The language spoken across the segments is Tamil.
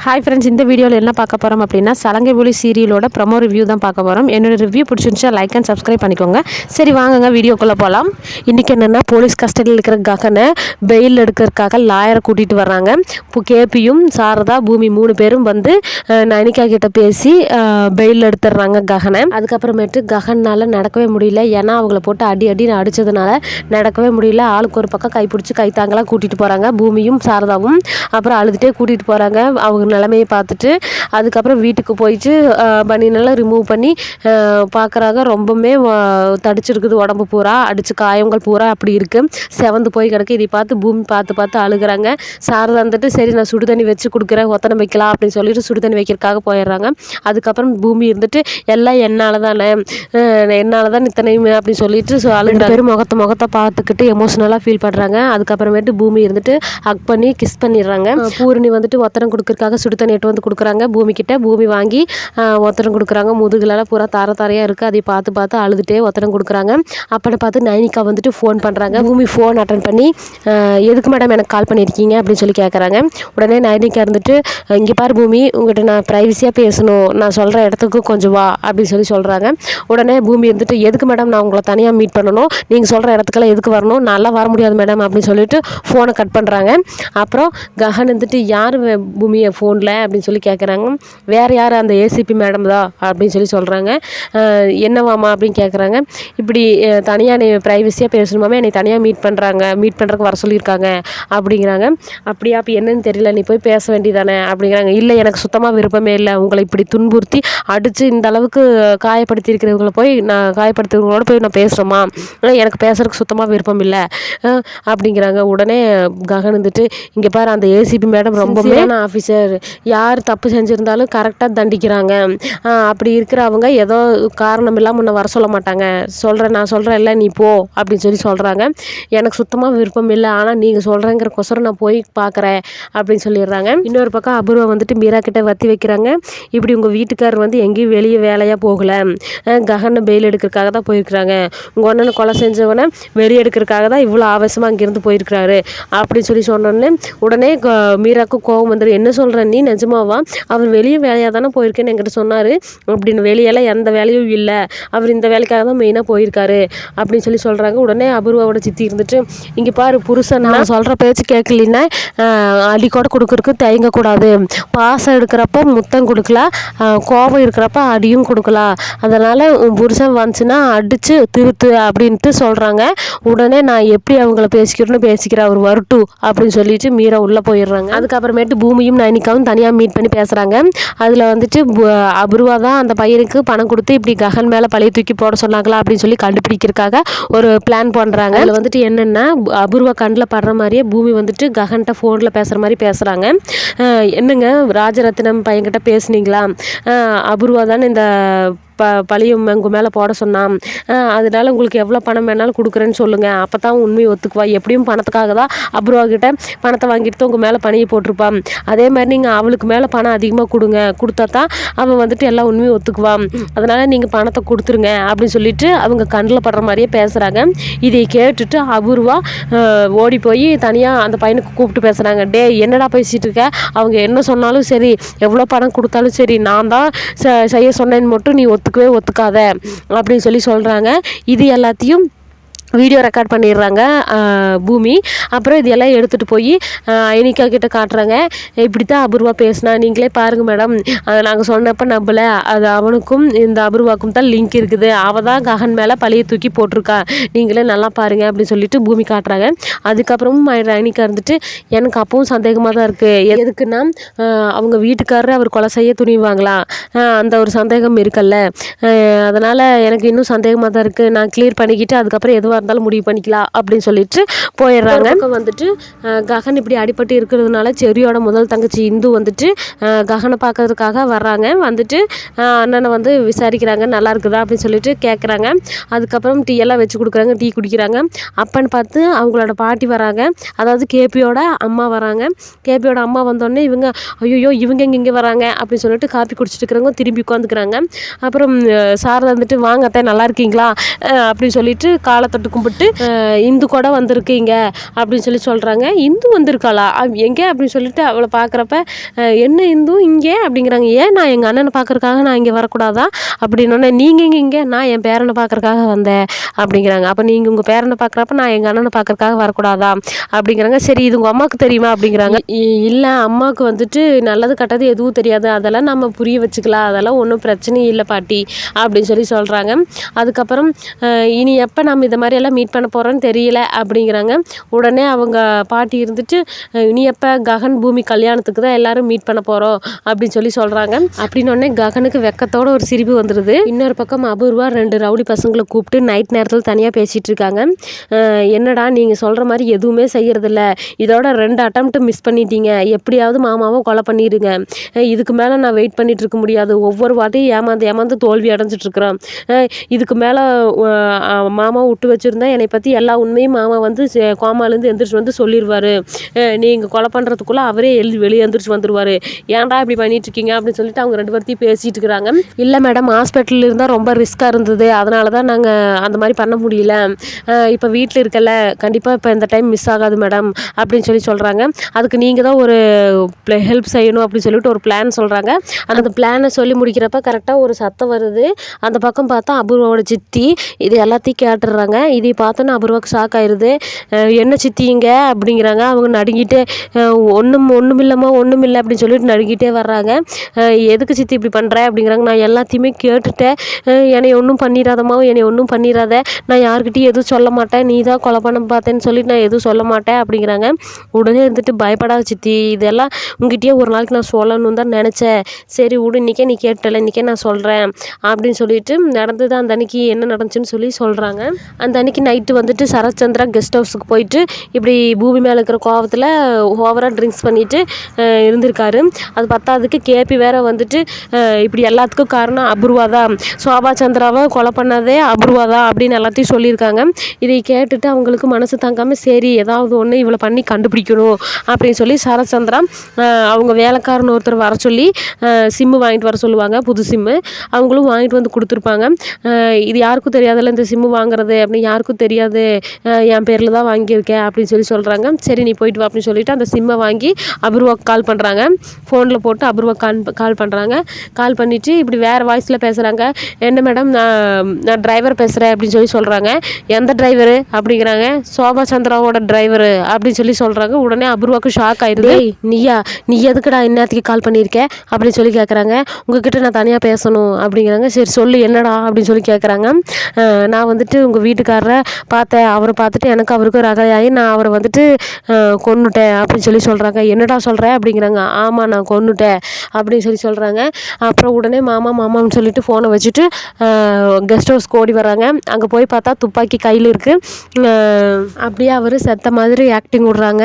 ஹாய் ஃப்ரெண்ட்ஸ், இந்த வீடியோவில் என்ன பார்க்க போகிறோம் அப்படின்னா சலங்கை ஒலி சீரியலோட ப்ரொமோ ரிவ்யூ தான் பார்க்க போகிறோம். என்னோட ரிவ்யூ பிடிச்சிருந்துச்சா லைக் அண்ட் சப்ஸ்கிரைப் பண்ணிக்கோங்க. சரி வாங்குங்க வீடியோக்குள்ளே போகலாம். இன்றைக்கி என்னென்னா போலீஸ் கஸ்டடியில் இருக்கிற ககனை பெயில் எடுக்கிறதுக்காக லாயரை கூட்டிகிட்டு வர்றாங்க. இப்போ கேபியும் சாரதா பூமி 3 பேரும் வந்து நைனிகா கிட்ட பேசி பெயில் எடுத்துடுறாங்க ககனை. அதுக்கப்புறமேட்டு ககனால் நடக்கவே முடியல. ஏன்னா அவங்கள போட்டு அடின்னு அடித்ததுனால நடக்கவே முடியல. ஆளுக்கு ஒரு பக்கம் கைப்பிடிச்சி கைத்தாங்கலாம் கூட்டிகிட்டு போகிறாங்க. பூமியும் சாரதாவும் அப்புறம் அழுதுகிட்டே கூட்டிகிட்டு போகிறாங்க. அவங்க நிலைமையை பார்த்துட்டு அதுக்கப்புறம் வீட்டுக்கு போயிட்டு பனியனெல்லாம் ரிமூவ் பண்ணி பார்க்குறாங்க. ரொம்பவுமே தடிச்சிருக்குது உடம்பு பூரா, அடித்து காயங்கள் பூரா அப்படி இருக்குது, செவந்து போய் கிடக்கு. இதை பார்த்து பூமி பார்த்து அழுகிறாங்க. சாரதா வந்துட்டு சரி நான் சுடு தண்ணி வச்சு கொடுக்குறேன், ஒத்தனை வைக்கலாம் அப்படின்னு சொல்லிட்டு சுடு தண்ணி வைக்கிறதுக்காக போயிடுறாங்க. அதுக்கப்புறம் பூமி இருந்துட்டு எல்லாம் என்னால் தான் இத்தனையுமே அப்படின்னு சொல்லிட்டு அழுகிற பேர் முகத்தை பார்த்துக்கிட்டு எமோஷனலாக ஃபீல் பண்ணுறாங்க. அதுக்கப்புறமேட்டு பூமி இருந்துட்டு ஹக் பண்ணி கிஸ் பண்ணிடுறாங்க. பூரணி வந்துட்டு ஒத்தனம் கொடுக்கறதுக்காக சுடு தண்ணி எட்டு வந்து கொடுக்குறாங்க பூமி கிட்ட. பூமி வாங்கி ஒத்தனம் கொடுக்குறாங்க. முதுகுலலாம் பூரா தாரையாக இருக்குது. அதை பார்த்து அழுதுகிட்டே ஒத்தனம் கொடுக்குறாங்க. அப்படி பார்த்து நைனிகா வந்துட்டு ஃபோன் பண்ணுறாங்க. பூமி ஃபோன் அட்டன் பண்ணி எதுக்கு மேடம் எனக்கு கால் பண்ணியிருக்கீங்க அப்படின்னு சொல்லி கேட்குறாங்க. உடனே நைனிகா இருந்துட்டு இங்கே பாரு பூமி, உங்கள்கிட்ட நான் ப்ரைவசியாக பேசணும், நான் சொல்கிற இடத்துக்கு கொஞ்சம் வா அப்படின்னு சொல்கிறாங்க. உடனே பூமி இருந்துட்டு எதுக்கு மேடம் நான் உங்களை தனியாக மீட் பண்ணணும், நீங்கள் சொல்கிற இடத்துக்கெல்லாம் எதுக்கு வரணும், நல்லா வர முடியாது மேடம் அப்படின்னு சொல்லிட்டு ஃபோனை கட் பண்ணுறாங்க. அப்புறம் ககன் இருந்துட்டு யார் பூமியை ஃபோனில் அப்படின்னு சொல்லி கேட்குறாங்க. வேறு யார், அந்த ஏசிபி மேடம் தான் அப்படின்னு சொல்கிறாங்க. என்னவாமா அப்படின்னு கேட்குறாங்க. இப்படி தனியாக நீ ப்ரைவசியாக பேசணுமாமே, என்னை தனியாக மீட் பண்ணுறதுக்கு வர சொல்லியிருக்காங்க அப்படிங்கிறாங்க. அப்படியா, அப்போ என்னன்னு தெரியல, நீ போய் பேச வேண்டியதானே அப்படிங்கிறாங்க. இல்லை எனக்கு சுத்தமாக விருப்பமே இல்லை, உங்களை இப்படி துன்புறுத்தி அடித்து இந்த அளவுக்கு காயப்படுத்தியிருக்கிறவங்களோட போய் நான் பேசுகிறோமா, எனக்கு பேசுறதுக்கு சுத்தமாக விருப்பம் இல்லை அப்படிங்கிறாங்க. உடனே ககன் வந்துட்டு இங்கே பாரு, அந்த ஏசிபி மேடம் ரொம்பவே ஆஃபீஸர், யார் தப்பு செஞ்சுருந்தாலும் கரெக்டாக தண்டிக்கிறாங்க. அப்படி இருக்கிற அவங்க ஏதோ காரணம் இல்லாமல் முன்ன வர சொல்ல மாட்டாங்க. நான் சொல்கிறேன் இல்லை நீ போ அப்படின்னு சொல்கிறாங்க. எனக்கு சுத்தமாக விருப்பம் இல்லை, ஆனால் நீங்கள் சொல்கிறேங்கிறக்கொசரம் நான் போய் பார்க்குறேன் அப்படின்னு சொல்லிடுறாங்க. இன்னொரு பக்கம் அபூர்வா வந்துட்டு மீரா கிட்ட வத்தி வைக்கிறாங்க. இப்படி உங்கள் வீட்டுக்காரர் வந்து எங்கேயும் வெளியே வேலையாக போகலை, ககனை பெயில் எடுக்கிறதுக்காக தான் போயிருக்கிறாங்க. உங்கள் அண்ணனை கொலை செஞ்சவனை வெளியே எடுக்கிறதுக்காக தான் இவ்வளோ ஆவேசமாக அங்கேருந்து போயிருக்கிறாரு அப்படின்னு சொன்னோன்னே உடனே மீராவுக்கு கோவம் வந்துடும். என்ன சொல்கிறேன் நீ, நிஜமாவா? அவர் வெளியே வேலையாக தானே போயிருக்கேன்னு என்கிட்ட சொன்னார் அப்படின்னு. வெளியெல்லாம் எந்த வேலையும் இல்லை, அவர் இந்த வேலைக்காக தான் மெயினாக போயிருக்காரு அப்படின்னு சொல்கிறாங்க. உடனே அபூர்வாவோட சித்தி இருந்துட்டு இங்கே பாரு, புருஷன் நான் சொல்கிற பேச்சு கேட்கலின்னா அடி கூட கொடுக்கறதுக்கு தயங்கக்கூடாது. பாசம் எடுக்கிறப்ப முத்தம் கொடுக்கலாம், கோபம் இருக்கிறப்ப அடியும் கொடுக்கலாம். அதனால் உன் புருஷன் வந்துச்சுன்னா அடித்து திருத்து அப்படின்ட்டு சொல்கிறாங்க. உடனே நான் எப்படி அவங்கள பேசிக்கிறேன், அவர் வரட்டும் அப்படின்னு சொல்லிட்டு மீரா உள்ளே போயிடுறாங்க. அதுக்கப்புறமேட்டு பூமியும் நைனிகாவும் தனியாக மீட் பண்ணி பேசுகிறாங்க. அதில் வந்துட்டு அபூர்வா தான் அந்த பையனுக்கு பணம் கொடுத்து இப்படி ககன் மேலே பழைய தூக்கி போட சொன்னாங்களா அப்படின்னு சொல்லி கண்டுபிடிக்கிறதுக்காக ஒரு பிளான் பண்ணுறாங்க. அதில் வந்துட்டு என்னென்னா அபூர்வா கண்ணில் படுற மாதிரியே பூமி வந்துட்டு ககன்கிட்ட ஃபோனில் பேசுகிற மாதிரி பேசுகிறாங்க. என்னங்க ராஜரத்னம் பையன்கிட்ட பேசுனீங்களா, அபூர்வா தானே இந்த பழியும் உங்கள் மேலே போட சொன்னான், அதனால உங்களுக்கு எவ்வளோ பணம் வேணாலும் கொடுக்குறேன்னு சொல்லுங்கள், அப்போ தான் உண்மையை ஒத்துக்குவா. எப்படியும் பணத்துக்காக தான் அபூர்வா கிட்ட பணத்தை வாங்கிட்டு உங்கள் மேலே பணியை போட்டிருப்பான். அதே மாதிரி நீங்கள் அவளுக்கு மேலே பணம் அதிகமாக கொடுத்தா தான் அவன் வந்துட்டு எல்லா உண்மையும் ஒத்துக்குவான். அதனால் நீங்கள் பணத்தை கொடுத்துருங்க அப்படின்னு சொல்லிட்டு அவங்க கண்ணில் படுற மாதிரியே பேசுகிறாங்க. இதை கேட்டுட்டு அபூர்வா ஓடி போய் தனியாக அந்த பையனுக்கு கூப்பிட்டு பேசுகிறாங்க. டே என்னடா பேசிகிட்டு இருக்க, அவங்க என்ன சொன்னாலும் சரி, எவ்வளோ பணம் கொடுத்தாலும் சரி, நான் தான் செய்ய சொன்னேன்னு மட்டும் நீ ஒத்துக்காத அப்படின்னு சொல்கிறாங்க. இது எல்லாத்தையும் வீடியோ ரெக்கார்ட் பண்ணிடுறாங்க பூமி. அப்புறம் இது எல்லாம் எடுத்துகிட்டு போய் ஐனிகா கிட்ட காட்டுறாங்க. இப்படி தான் அபூர்வா பேசினா, நீங்களே பாருங்கள் மேடம், அதை நாங்கள் சொன்னப்போ நம்பலை, அது அவனுக்கும் இந்த அபூர்வாக்கும் தான் லிங்க் இருக்குது, அவள் தான் ககன் மேலே பழைய தூக்கி போட்டிருக்கா, நீங்களே நல்லா பாருங்கள் அப்படின்னு சொல்லிட்டு பூமி காட்டுறாங்க. அதுக்கப்புறமும் ஐனிகா இருந்துட்டு எனக்கு அப்பவும் சந்தேகமாக தான் இருக்குது, எதுக்குன்னா அவங்க வீட்டுக்காரர் அவர் கொலை செய்ய துணிவாங்களா, அந்த ஒரு சந்தேகம் இருக்குல்ல, அதனால் எனக்கு இன்னும் சந்தேகமாக தான் இருக்குது, நான் கிளியர் பண்ணிக்கிட்டு அதுக்கப்புறம் எதுவாக இருந்தாலும் முடிவு பண்ணிக்கலாம் அப்படின்னு சொல்லிட்டு போயிடுறாங்க. வந்துட்டு ககன் இப்படி அடிபட்டு இருக்கிறதுனால செரியோட முதல் தங்கச்சி இந்து வந்துட்டு ககனை பார்க்கறதுக்காக வர்றாங்க. வந்துட்டு அண்ணனை வந்து விசாரிக்கிறாங்க, நல்லா இருக்குதா அப்படின்னு சொல்லிட்டு கேட்குறாங்க. அதுக்கப்புறம் டீ எல்லாம் வச்சு கொடுக்குறாங்க, டீ குடிக்கிறாங்க. அப்பன்னு பார்த்து அவங்களோட பாட்டி வராங்க, அதாவது கேபியோட அம்மா வராங்க. கேபியோட அம்மா வந்தோடனே இவங்க ஐயோ இவங்க இங்கே வராங்க அப்படின்னு சொல்லிட்டு காப்பி குடிச்சிட்டு இருக்கிறவங்க திரும்பி உட்காந்துக்கிறாங்க. அப்புறம் சாரதா வந்துட்டு வாங்க அத்தை நல்லா இருக்கீங்களா அப்படின்னு சொல்லிட்டு காலை தொட்டு கும்பிட்டு இந்து கூட வந்திருக்கீங்க அப்படின்னு சொல்லி சொல்கிறாங்க. இந்து வந்திருக்காளா எங்கே அப்படின்னு சொல்லிட்டு அவளை பார்க்குறப்ப என்ன இந்து இங்கே அப்படிங்கிறாங்க. ஏன் நான் எங்கள் அண்ணனை பார்க்குறக்காக நான் இங்கே வரக்கூடாதா அப்படின்னோடனே நீங்கள் இங்கே நான் என் பேரனை பார்க்குறக்காக வந்தேன் அப்படிங்கிறாங்க. அப்போ நீங்கள் உங்கள் பேரனை பார்க்குறப்ப நான் எங்கள் அண்ணனை பார்க்குறக்காக வரக்கூடாதா அப்படிங்கிறாங்க. சரி இது உங்கள் அம்மாவுக்கு தெரியுமா அப்படிங்கிறாங்க. இல்லை அம்மாவுக்கு வந்துட்டு நல்லது கெட்டது எதுவும் தெரியாது, அதெல்லாம் நம்ம புரிய வச்சுக்கலாம், அதெல்லாம் ஒன்றும் பிரச்சனையும் இல்லை பாட்டி அப்படின்னு சொல்லி சொல்கிறாங்க. அதுக்கப்புறம் இனி எப்போ நம்ம இதை மாதிரியெல்லாம் மீட் பண்ண போகிறோன்னு தெரியல அப்படிங்கிறாங்க. உடனே அவங்க பாட்டி இருந்துட்டு இனி எப்போ ககன் பூமி கல்யாணத்துக்கு தான் எல்லாரும் மீட் பண்ண போகிறோம் அப்படின்னு சொல்லி சொல்கிறாங்க. அப்படின்னோடனே ககனுக்கு வெக்கத்தோட ஒரு சிரிப்பு வந்துடுது. இன்னொரு பக்கம் அபூர்வா 2 ரவுடி பசங்களை கூப்பிட்டு நைட் நேரத்தில் தனியாக பேசிகிட்டு இருக்காங்க. என்னடா நீங்கள் சொல்கிற மாதிரி எதுவுமே செய்கிறதில்ல, இதோட 2 அட்டம்ப்ட் மிஸ் பண்ணிட்டீங்க, எப்படியாவது மாமாவை கொலை பண்ணிடுங்க, இதுக்கு மேலே நான் வெயிட் பண்ணிட்டு இருக்க முடியாது, ஒவ்வொரு வாட்டியும் ஏமாந்து தோல்வி அடைஞ்சிட்ருக்குறோம், இதுக்கு மேலே மாமாவை விட்டு வச்சுருந்தா என்னை பற்றி எல்லா உண்மையும் மாமா வந்து கோமாலேருந்து எந்திரிச்சு வந்து சொல்லிடுவார், நீங்கள் கொலை பண்ணுறதுக்குள்ளே அவரே வெளியே எந்திரிச்சு வந்துடுவார், ஏன்டா இப்படி பண்ணிகிட்ருக்கீங்க அப்படின்னு சொல்லிட்டு அவங்க 2 பேர்த்தையும் பேசிகிட்டு இருக்கிறாங்க. இல்லை மேடம் ஹாஸ்பிட்டலில் இருந்தால் ரொம்ப ரிஸ்க்காக இருந்தது, அதனால தான் நாங்கள் அந்த மாதிரி பண்ண முடியல, இப்போ வீட்டில் இருக்கல, கண்டிப்பாக இப்போ இந்த டைம் மிஸ் ஆகாது மேடம் அப்படின்னு சொல்லி சொல்கிறாங்க. அதுக்கு நீங்கள் தான் ஒரு ஹெல்ப் செய்யணும் அப்படின்னு சொல்லிட்டு ஒரு பிளான் சொல்கிறாங்க. அந்த பிளானை சொல்லி முடிக்கிறப்ப கரெக்டாக ஒரு சத்தம் வருது. அந்த பக்கம் பார்த்தா அபூர்வாவோட சித்தி இது எல்லாத்தையும் கேட்டுடுறாங்க. இதை பார்த்தோன்னா அபூர்வாவுக்கு ஷாக் ஆயிடுது. என்ன சித்திங்க அப்படிங்கிறாங்க. அவங்க நடுங்கிட்டே ஒன்றும் இல்லை அப்படின்னு சொல்லிட்டு நடுங்கிட்டே வர்றாங்க. எதுக்கு சித்தி இப்படி பண்ணுற அப்படிங்கிறாங்க. நான் எல்லாத்தையுமே கேட்டுட்டேன், என்னை ஒன்றும் பண்ணிடாதம்மா, என்னை ஒன்றும் பண்ணிடாத, நான் யார்கிட்டையும் எதுவும் சொல்ல மாட்டேன், நீ தான் கொலை பண்ண பார்த்தேன்னு சொல்லிட்டு நான் எதுவும் சொல்ல மாட்டேன் அப்படிங்கிறாங்க. உடனே இருந்துட்டு பயப்படாத சித்தி, இதெல்லாம் உங்ககிட்டயே ஒரு நாளைக்கு நான் சொல்லணும்னு தான் நினச்சேன், சரி விடு, இன்றைக்கே நீ கேட்டல, இன்றைக்கே நான் சொல்கிறேன் அப்படின்னு சொல்லிட்டு நடந்தது அந்த அன்றைக்கி என்ன நடந்துச்சுன்னு சொல்லி சொல்கிறாங்க. அந்த அன்றைக்கி நைட்டு வந்துட்டு சரத்சந்திரா கெஸ்ட் ஹவுஸுக்கு போயிட்டு இப்படி பூமி மேலே இருக்கிற கோவத்தில் ஓவராக ட்ரிங்க்ஸ் பண்ணிவிட்டு இருந்திருக்காரு. அது பத்தாததுக்கு கேபி வேற வந்துட்டு இப்படி எல்லாத்துக்கும் காரணம் அபூர்வா தான், சோபா சந்திராவை கொலை பண்ணதே அபூர்வா தான் அப்படின்னு எல்லாத்தையும் சொல்லியிருக்காங்க. இதை கேட்டுட்டு அவங்களுக்கு மனசு தாங்காமல் சரி ஏதாவது ஒன்று இவளை பண்ணி கண்டுபிடிக்கணும் அப்படின்னு சொல்லி சரத்சந்திரா அவங்க வேலைக்காரன் ஒருத்தர் வர சொல்லி சிம்மு வாங்கிட்டு வர சொல்லுவாங்க, புது சிம்மு. அவங்களும் வாங்கிட்டு வந்து கொடுத்துருப்பாங்க. இது யாருக்கும் தெரியாதுல்ல இந்த சிம்மு வாங்குறது அப்படின்னு, யாருக்கும் தெரியாது, என் பேரில் தான் வாங்கியிருக்கேன் அப்படின்னு சொல்லி சொல்கிறாங்க. சரி நீ போயிட்டு வா அப்படின்னு சொல்லிட்டு அந்த சிம்மை வாங்கி அபூர்வாக்கு கால் பண்ணுறாங்க. ஃபோனில் போட்டு அபூர்வா கால் பண்ணுறாங்க. கால் பண்ணிவிட்டு இப்படி வேறு வாய்ஸில் பேசுகிறாங்க. என்ன மேடம் நான் டிரைவர் பேசுகிறேன் அப்படின்னு சொல்லி சொல்கிறாங்க. எந்த டிரைவரு அப்படிங்கிறாங்க. சோபா சந்திராவோட டிரைவரு அப்படின்னு சொல்லி சொல்கிறாங்க. உடனே அபூர்வாக்கு ஷாக் ஆயிடுது. நீ எதுக்குடா இந்நேரத்துக்கு கால் பண்ணியிருக்கேன் அப்படின்னு சொல்லி கேட்குறாங்க. உங்ககிட்ட நான் தனியாக பேசணும் அப்படிங்கிறாங்க. சரி சொல்லு என்னடா அப்படின்னு சொல்லி கேட்குறாங்க. நான் வந்துட்டு உங்கள் வீட்டுக்காரரை பார்த்தேன், அவரை பார்த்துட்டு எனக்கு அவருக்கும் ரகையாகி நான் அவரை வந்துட்டு கொன்னுட்டேன் அப்படின்னு சொல்லி சொல்கிறாங்க. என்னடா சொல்கிறேன் அப்படிங்கிறாங்க. ஆமாம் நான் கொன்னுட்டேன் அப்படின்னு சொல்லி சொல்கிறாங்க. அப்புறம் உடனே மாமான்னு சொல்லிட்டு ஃபோனை வச்சுட்டு கெஸ்ட் ஹவுஸ்க்கு ஓடி வராங்க. அங்கே போய் பார்த்தா துப்பாக்கி கையில் இருக்குது. அப்படியே அவர் செத்த மாதிரி ஆக்டிங் விடுறாங்க.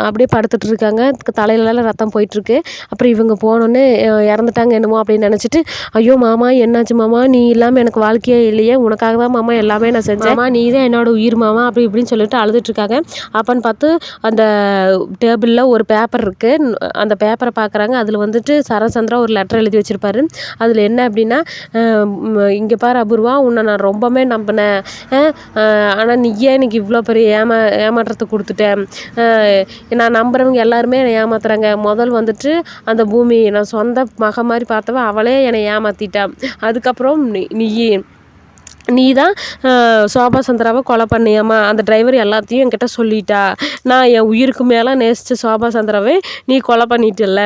அப்படியே படுத்துட்டு இருக்காங்க, தலையிலலாம் ரத்தம் போயிட்டுருக்கு. அப்புறம் இவங்க போனோன்னே இறந்துட்டாங்க என்னமோ அப்படின்னு நினச்சிட்டு, ஐயோ மாமா என்னாச்சு மாமா, நீ இல்லாமல் எனக்கு வாழ்க்கையே இல்லையே, உனக்காக தான் மாமா எல்லாமே நான் செஞ்சேன், மாமா நீ தான் என்னோட உயிர் மாமா அப்படி இப்படின்னு சொல்லிட்டு அழுதுட்ருக்காங்க. அப்போன்னு பார்த்து அந்த டேபிளில் ஒரு பேப்பர் இருக்குது. அந்த பேப்பரை பார்க்குறாங்க. அதில் வந்துட்டு சரத்சந்திரா ஒரு லெட்டர் எழுதி வச்சுருப்பாரு. அதில் என்ன அப்படின்னா, இங்கே பாரு அபூர்வா, உன்னை நான் ரொம்பவே நம்பினேன், ஆனால் நீ ஏன் எனக்கு இவ்வளோ பெரிய ஏமாற்றத்தை கொடுத்துட்டேன், நான் நம்புறவங்க எல்லாருமே என்னை ஏமாத்துறாங்க, முதல் வந்துட்டு அந்த பூமி நான் சொந்த மக மாதிரி பார்த்தவ அவளே என்னை ஏமாற்றிட்டான், அதுக்கப்புறம் நீ தான் சோபா சந்திராவை கொலை பண்ணியாமா, அந்த டிரைவர் எல்லாத்தையும் என்கிட்ட சொல்லிட்டா, நான் என் உயிருக்கு மேலே நேசித்த சோபா சந்திராவை நீ கொலை பண்ணிட்டல,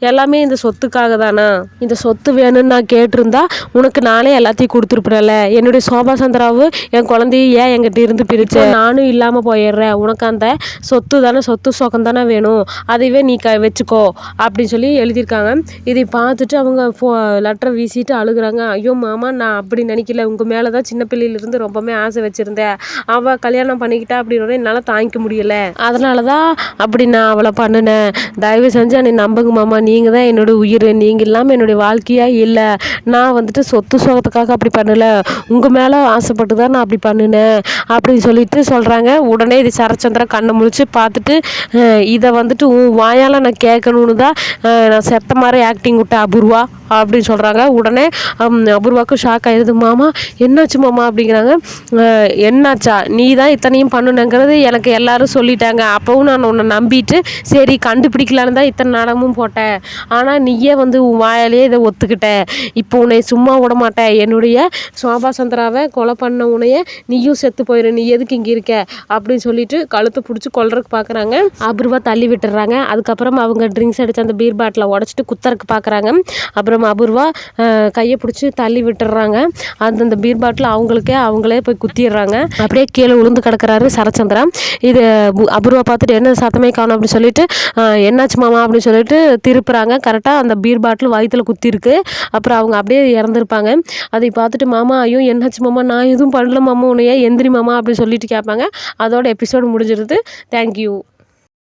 எல்லாமே இந்த சொத்துக்காக தானா, இந்த சொத்து வேணும்னு நான் கேட்டிருந்தா உனக்கு நானே எல்லாத்தையும் கொடுத்துருப்பேன்ல, என்னுடைய சோபா சந்திராவும் என் குழந்தையும் ஏன் என்கிட்ட இருந்து பிரித்தேன், நானும் இல்லாமல் போயிடுறேன், உனக்கு அந்த சொத்து தானே, சொத்து சொகம் தானே வேணும், அதைவே நீ வச்சுக்கோ அப்படின்னு சொல்லி எழுதியிருக்காங்க. இதை பார்த்துட்டு அவங்க லெட்டரை வீசிட்டு அழுகுறாங்க. ஐயோ மாமா நான் அப்படி நினைக்கல, உங்கள் மேலே தான் சின்ன பிள்ளையிலிருந்து ரொம்பவே ஆசை வச்சுருந்தேன், அவள் கல்யாணம் பண்ணிக்கிட்டா அப்படின்னு என்னால் தாங்கிக்க முடியலை, அதனால தான் அப்படி நான் அவளை பண்ணினேன், தயவு செஞ்சு என்னை நம்புங்க மாமா, நீங்கள் தான் என்னோடய உயிர், நீங்கள் இல்லாமல் என்னுடைய வாழ்க்கையாக இல்லை, நான் வந்துட்டு சொத்து சோகத்துக்காக அப்படி பண்ணலை, உங்கள் மேலே ஆசைப்பட்டு தான் நான் அப்படி பண்ணினேன் அப்படின்னு சொல்லிட்டு சொல்கிறாங்க. உடனே இது சரத்சந்திரா கண்ணை முழிச்சு பார்த்துட்டு, இதை வந்துட்டு உன் வாயால் நான் கேட்கணுன்னு தான் நான் செத்த மாதிரி ஆக்டிங் விட்டேன் அபூர்வா அப்படின்னு சொல்கிறாங்க. உடனே அபூர்வாவுக்கு ஷாக் ஆயிடுது. மாமா என்னாச்சு மாமா அப்படிங்கிறாங்க. என்னாச்சா, நீ தான் இத்தனையும் பண்ணுனங்கிறது எனக்கு எல்லாரும் சொல்லிட்டாங்க. அப்போவும் நான் உன்னை நம்பிட்டு சரி கண்டுபிடிக்கலான்னு தான் இத்தனை நாடகமும் போட்டேன். ஆனால் நீயே வந்து உன் வாயாலேயே இதை ஒத்துக்கிட்ட. இப்போ உன்னை சும்மா விட மாட்டேன். என்னுடைய சோபா சந்திராவை கொலை பண்ண உன்னைய நீயும் செத்து போயிரு, நீ எதுக்கு இங்கே இருக்க அப்படின்னு சொல்லிட்டு கழுத்தை பிடிச்சி கொல்றதுக்கு பார்க்குறாங்க. அபூர்வா தள்ளி விட்டுறாங்க. அதுக்கப்புறம் அவங்க ட்ரிங்க்ஸ் அடித்து அந்த பீர் பாட்டிலை உடச்சிட்டு குத்தறக்கு பார்க்குறாங்க. அப்புறம் அபூர்வா கையை பிடிச்சி தள்ளி விட்டுறாங்க. அந்த பீர் பாட்டில் அவங்களே போய் குத்திடுறாங்க. அப்படியே கீழே விழுந்து கிடக்குறாரு சரச்சந்திரா. இது அபூர்வா பார்த்துட்டு என்ன சத்தமே காணும் அப்படின்னு சொல்லிட்டு என்னாச்சு மாமா அப்படின்னு சொல்லிட்டு திருப்புறாங்க. கரெக்டாக அந்த பீர் பாட்டில் வயிற்றுல குத்திருக்கு. அப்புறம் அவங்க அப்படியே இறந்துருப்பாங்க. அதை பார்த்துட்டு மாமா ஐயோ என்னாச்சு மாமா, நான் எதுவும் பண்ணல மாமா, உன்னையே எந்திரி மாமா அப்படின்னு சொல்லிட்டு கேட்பாங்க. அதோட எபிசோடு முடிஞ்சிருது. தேங்க்யூ.